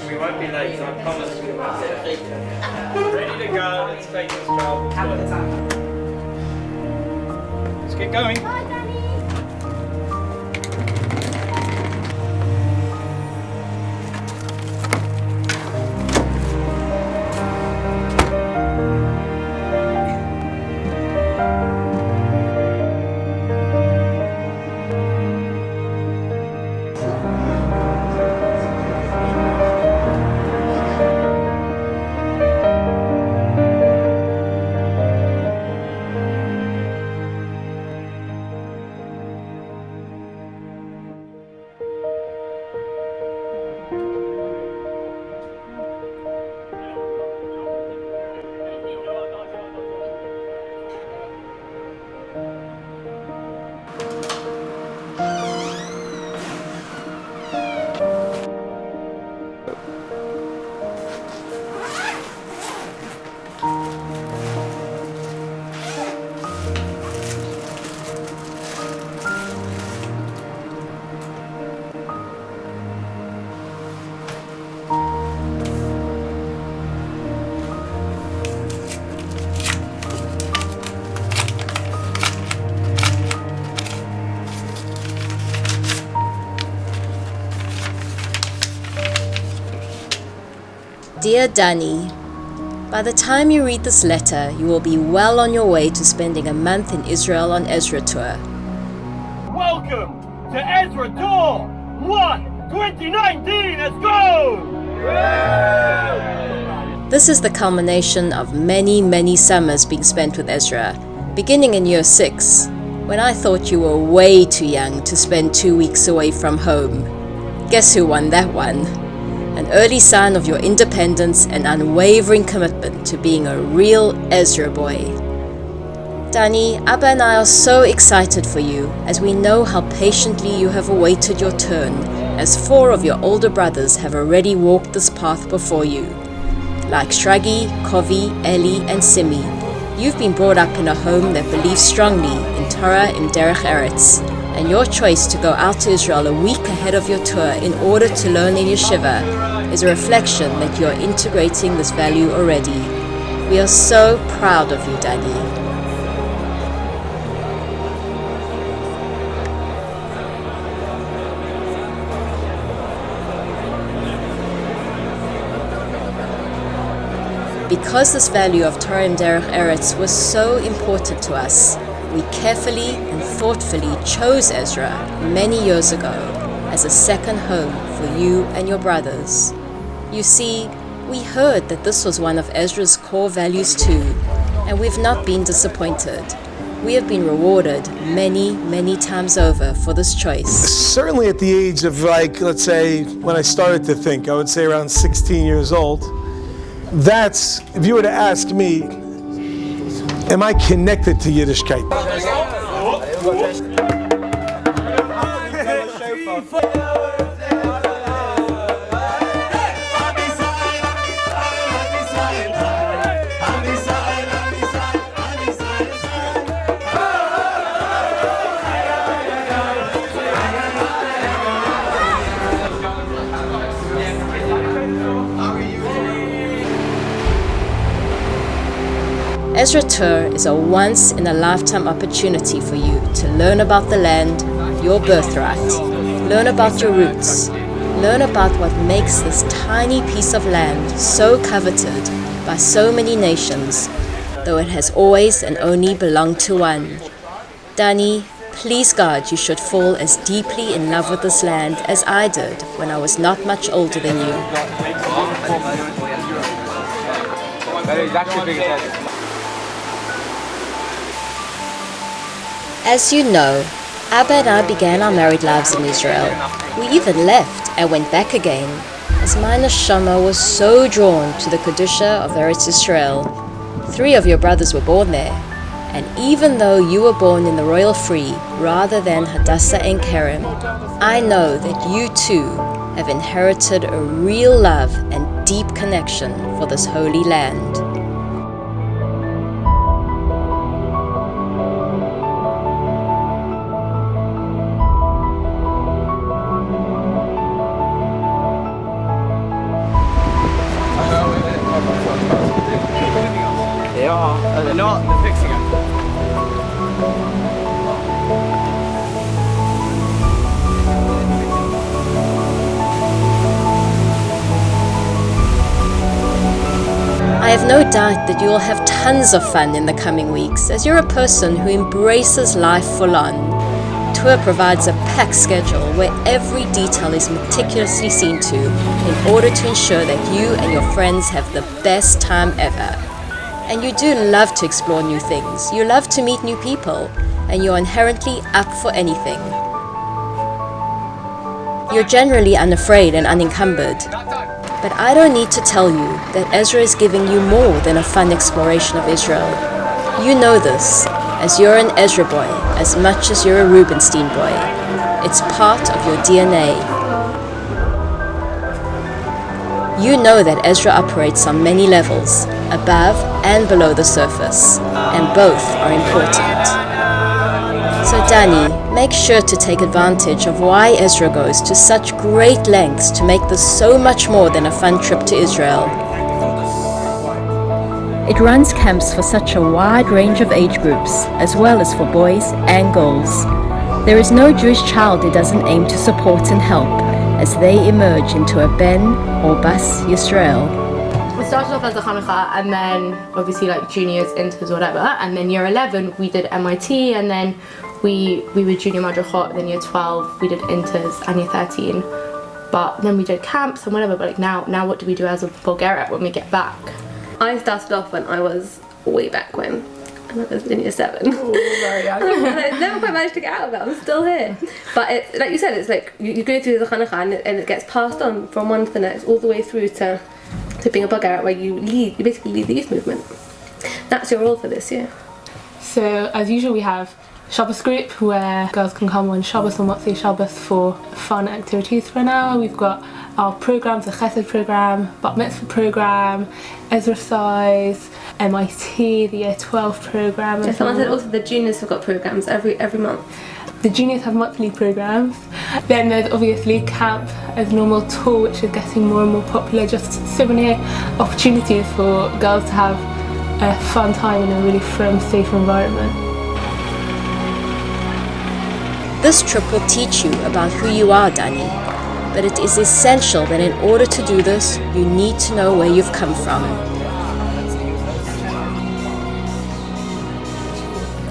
We won't be late, so I promise we won't be late. Ready to go, let's take this travel. Have a good time. Let's get going. Bye, Danny. Dear Danny, by the time you read this letter, you will be well on your way to spending a month in Israel on Ezra tour. Welcome to Ezra Tour 1 2019. Let's go! This is the culmination of many summers being spent with Ezra, beginning in year 6, when I thought you were way too young to spend 2 weeks away from home. Guess who won that one? An early sign of your independence and unwavering commitment to being a real Ezra boy. Danny, Abba and I are so excited for you, as we know how patiently you have awaited your turn, as 4 of your older brothers have already walked this path before you. Like Shragi, Kovi, Eli, and Simi, you've been brought up in a home that believes strongly in Torah and Derech Eretz, and your choice to go out to Israel a week ahead of your tour in order to learn in yeshiva is a reflection that you are integrating this value already. We are so proud of you, Danny. Because this value of Torah and Derech Eretz was so important to us, we carefully and thoughtfully chose Ezra many years ago as a second home for you and your brothers. You see, we heard that this was one of Ezra's core values too, and we've not been disappointed. We have been rewarded many times over for this choice. Certainly at the age of, like, let's say, when I started to think, I would say around 16 years old, that's, if you were to ask me, am I connected to Yiddishkeit? Ezra Tour is a once-in-a-lifetime opportunity for you to learn about the land, your birthright, learn about your roots, learn about what makes this tiny piece of land so coveted by so many nations, though it has always and only belonged to one. Danny, please God, you should fall as deeply in love with this land as I did when I was not much older than you. As you know, Abba and I began our married lives in Israel. We even left and went back again, as my neshama was so drawn to the Kedusha of Eretz Israel. 3 of your brothers were born there, and even though you were born in the royal free rather than Hadassah Ein Kerem, I know that you too have inherited a real love and deep connection for this holy land. They are. Oh, they're not. They're fixing it. I have no doubt that you will have tons of fun in the coming weeks, as you're a person who embraces life full on. Tour provides a packed schedule where every detail is meticulously seen to in order to ensure that you and your friends have the best time ever. And you do love to explore new things, you love to meet new people, and you're inherently up for anything. You're generally unafraid and unencumbered. But I don't need to tell you that Ezra is giving you more than a fun exploration of Israel. You know this, as you're an Ezra boy as much as you're a Rubenstein boy. It's part of your DNA. You know that Ezra operates on many levels, above and below the surface, and both are important. So Danny, make sure to take advantage of why Ezra goes to such great lengths to make this so much more than a fun trip to Israel. It runs camps for such a wide range of age groups, as well as for boys and girls. There is no Jewish child it doesn't aim to support and help as they emerge into a Ben or Bas Yisrael. We started off as a Hanukkah and then obviously like juniors, inters, whatever, and then year 11 we did MIT, and then we were junior madrachot, then year 12 we did inters, and year 13. But then we did camps and whatever, but like now what do we do as a Bulgaria when we get back? I started off when I was way back when, and I was in year 7. Ooh, very young. And I never quite managed to get out of it, I'm still here. But it's, like you said, it's like you go through the Hanukkah and it gets passed on from one to the next, all the way through to being a Bulgaria, where you basically lead the youth movement. That's your role for this year. So as usual we have Shabbos group where girls can come on Shabbos or Motzei Shabbos for fun activities for an hour. We've got our programs, the Chesed program, Bat Mitzvah program, Ezra Size, MIT, the Year 12 program. So someone said also the juniors have got programs every month. The juniors have monthly programs. Then there's obviously camp as normal tour, which is getting more and more popular. Just so many opportunities for girls to have a fun time in a really fun, safe environment. This trip will teach you about who you are, Danny. But it is essential that in order to do this, you need to know where you've come from.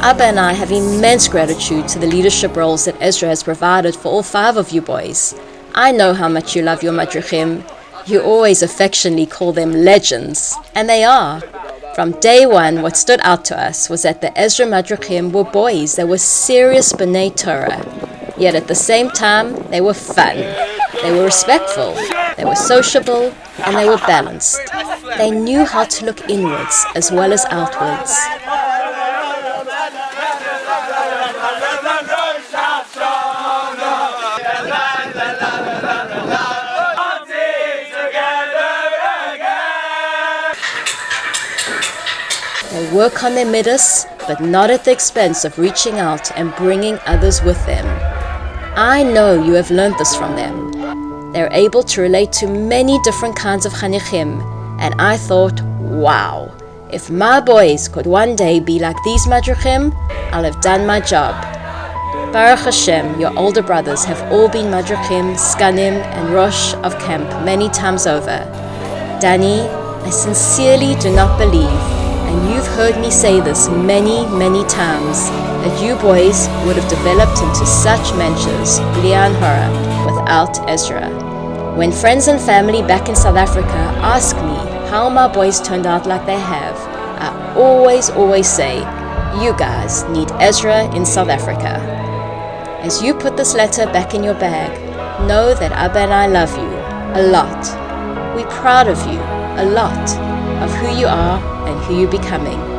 Abba and I have immense gratitude to the leadership roles that Ezra has provided for all 5 of you boys. I know how much you love your madrichim. You always affectionately call them legends, and they are. From day one, what stood out to us was that the Ezra madrichim were boys that were serious B'nai Torah. Yet at the same time, they were fun. They were respectful, they were sociable, and they were balanced. They knew how to look inwards as well as outwards. They work on their midas, but not at the expense of reaching out and bringing others with them. I know you have learned this from them. They're able to relate to many different kinds of chanichim, and I thought, wow, if my boys could one day be like these madrichim, I'll have done my job. Baruch Hashem, your older brothers have all been madrichim, skanim, and rosh of camp many times over. Danny, I sincerely do not believe, and you've heard me say this many, many times, that you boys would have developed into such mentors, B'lian Hora, without Ezra. When friends and family back in South Africa ask me how my boys turned out like they have, I always say, you guys need Ezra in South Africa. As you put this letter back in your bag, know that Abba and I love you a lot. We're proud of you, a lot, of who you are and who you're becoming.